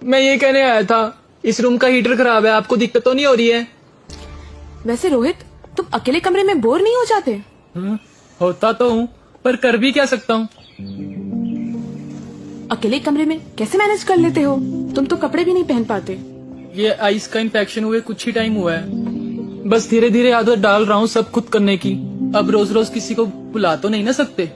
मैं ये कहने आया था, इस रूम का हीटर खराब है, आपको दिक्कत तो नहीं हो रही है? वैसे रोहित, तुम अकेले कमरे में बोर नहीं हो जाते? होता तो हूँ, पर कर भी क्या सकता हूँ। अकेले कमरे में कैसे मैनेज कर लेते हो? तुम तो कपड़े भी नहीं पहन पाते। ये आइस का इन्फेक्शन हुए कुछ ही टाइम हुआ है, बस धीरे धीरे आदत डाल रहा हूँ सब खुद करने की। अब रोज रोज किसी को बुला तो नहीं ना सकते।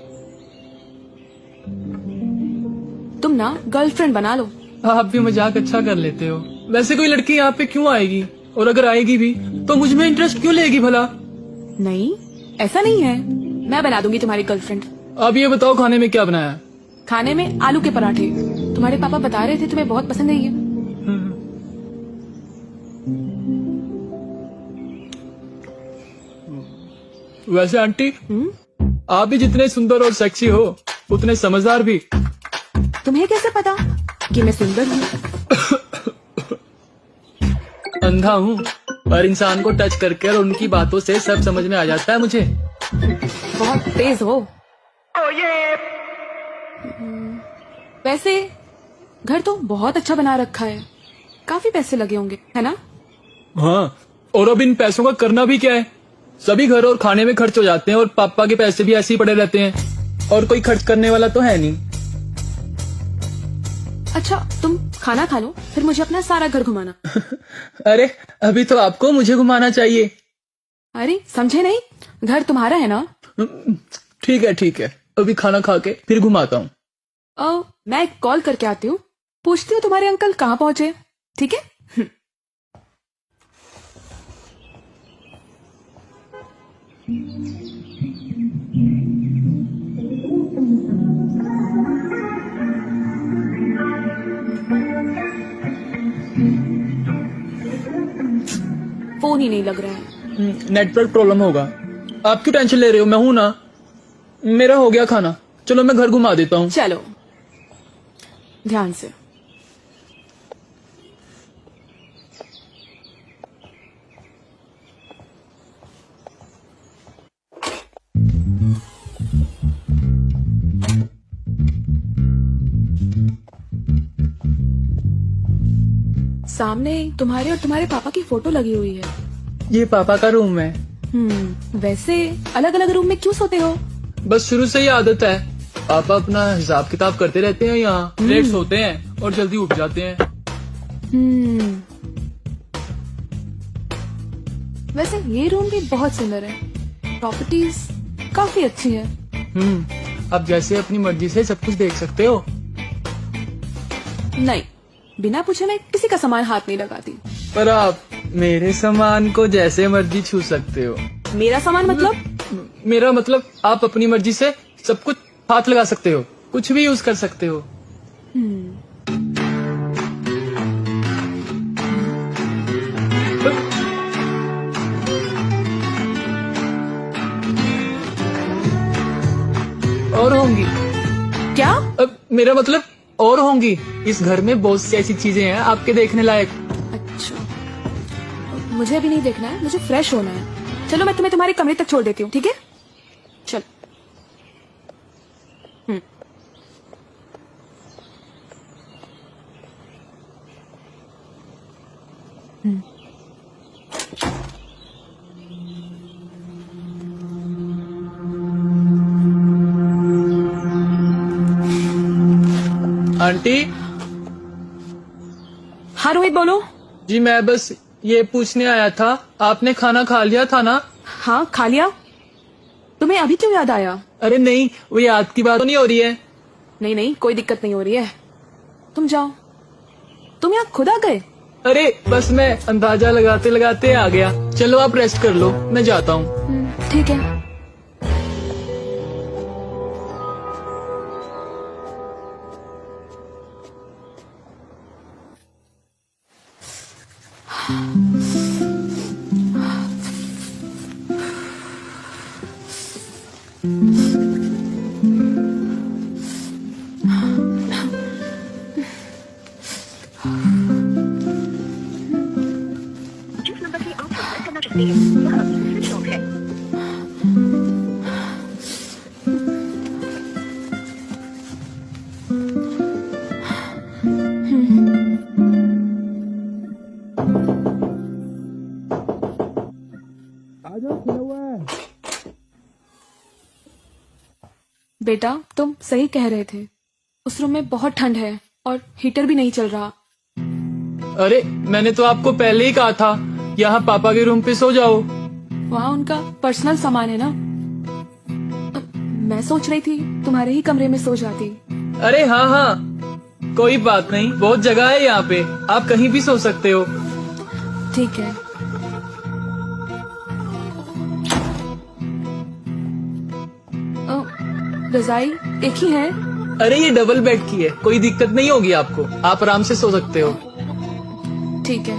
तुम ना गर्लफ्रेंड बना लो। आप भी मजाक अच्छा कर लेते हो। वैसे कोई लड़की यहाँ पे क्यों आएगी, और अगर आएगी भी तो मुझ में इंटरेस्ट क्यों लेगी भला? नहीं, ऐसा नहीं है, मैं बना दूंगी तुम्हारी गर्लफ्रेंड। अब ये बताओ खाने में क्या बनाया? खाने में आलू के पराठे। तुम्हारे पापा बता रहे थे तुम्हें बहुत पसंद है ये। वैसे आंटी, आप भी जितने सुंदर और सेक्सी हो उतने समझदार भी। तुम्हें कैसे पता कि मैं सुंदर हूँ? अंधा हूँ, पर इंसान को टच करके और उनकी बातों से सब समझ में आ जाता है मुझे। बहुत तेज हो। वैसे घर तो बहुत अच्छा बना रखा है, काफी पैसे लगे होंगे, है ना? हाँ, और अब इन पैसों का करना भी क्या है? सभी घर और खाने में खर्च हो जाते हैं, और पापा के पैसे भी ऐसे ही पड़े रहते हैं, और कोई खर्च करने वाला तो है नहीं। अच्छा, तुम खाना खा लो, फिर मुझे अपना सारा घर घुमाना। अरे, अभी तो आपको मुझे घुमाना चाहिए। अरे समझे नहीं, घर तुम्हारा है ना? ठीक है, अभी खाना खा के फिर घुमाता हूँ। मैं एक कॉल करके आती हूँ, पूछती हूँ तुम्हारे अंकल कहाँ पहुँचे, ठीक है? फोन ही नहीं लग रहा है। नेटवर्क प्रॉब्लम होगा। आप क्यों टेंशन ले रहे हो, मैं हूं ना। मेरा हो गया खाना, चलो मैं घर घुमा देता हूँ। चलो, ध्यान से। सामने तुम्हारे और तुम्हारे पापा की फोटो लगी हुई है। ये पापा का रूम है। वैसे अलग अलग रूम में क्यों सोते हो? बस शुरू से ही आदत है। पापा अपना हिसाब किताब करते रहते हैं, यहाँ लेट सोते हैं और जल्दी उठ जाते हैं। वैसे ये रूम भी बहुत सुंदर है, प्रॉपर्टीज काफी अच्छी है। अब जैसे अपनी मर्जी से सब कुछ देख सकते हो। नहीं, बिना पूछे मैं किसी का सामान हाथ नहीं लगाती। पर आप मेरे सामान को जैसे मर्जी छू सकते हो। मेरा सामान मतलब? मेरा मतलब आप अपनी मर्जी से सब कुछ हाथ लगा सकते हो, कुछ भी यूज कर सकते हो। और होंगी क्या? अब मेरा मतलब और होंगी। इस घर में बहुत सी ऐसी चीजें हैं आपके देखने लायक। अच्छा, मुझे अभी नहीं देखना है, मुझे फ्रेश होना है। चलो मैं तुम्हें तुम्हारे कमरे तक छोड़ देती हूँ, ठीक है? चल। आंटी। हाँ रोहित, बोलो। जी मैं बस ये पूछने आया था, आपने खाना खा लिया था ना? हाँ, खा लिया। तुम्हें अभी क्यों याद आया? अरे नहीं, वो याद की बात तो नहीं हो रही है। नहीं नहीं, कोई दिक्कत नहीं हो रही है, तुम जाओ। तुम यहाँ खुद आ गए? अरे बस मैं अंदाजा लगाते लगाते आ गया। चलो आप रेस्ट कर लो, मैं जाता हूँ। ठीक है। जिस नंबर से आप संपर्क करना चाहते हैं वह अभी स्विच ऑफ है। बेटा तुम सही कह रहे थे, उस रूम में बहुत ठंड है और हीटर भी नहीं चल रहा। अरे मैंने तो आपको पहले ही कहा था यहाँ पापा के रूम पे सो जाओ। वहाँ उनका पर्सनल सामान है ना। मैं सोच रही थी तुम्हारे ही कमरे में सो जाती। अरे हाँ हाँ, कोई बात नहीं, बहुत जगह है यहाँ पे, आप कहीं भी सो सकते हो। ठीक है। रजाई एक ही है? अरे ये डबल बेड की है, कोई दिक्कत नहीं होगी आपको, आप आराम से सो सकते हो। ठीक है।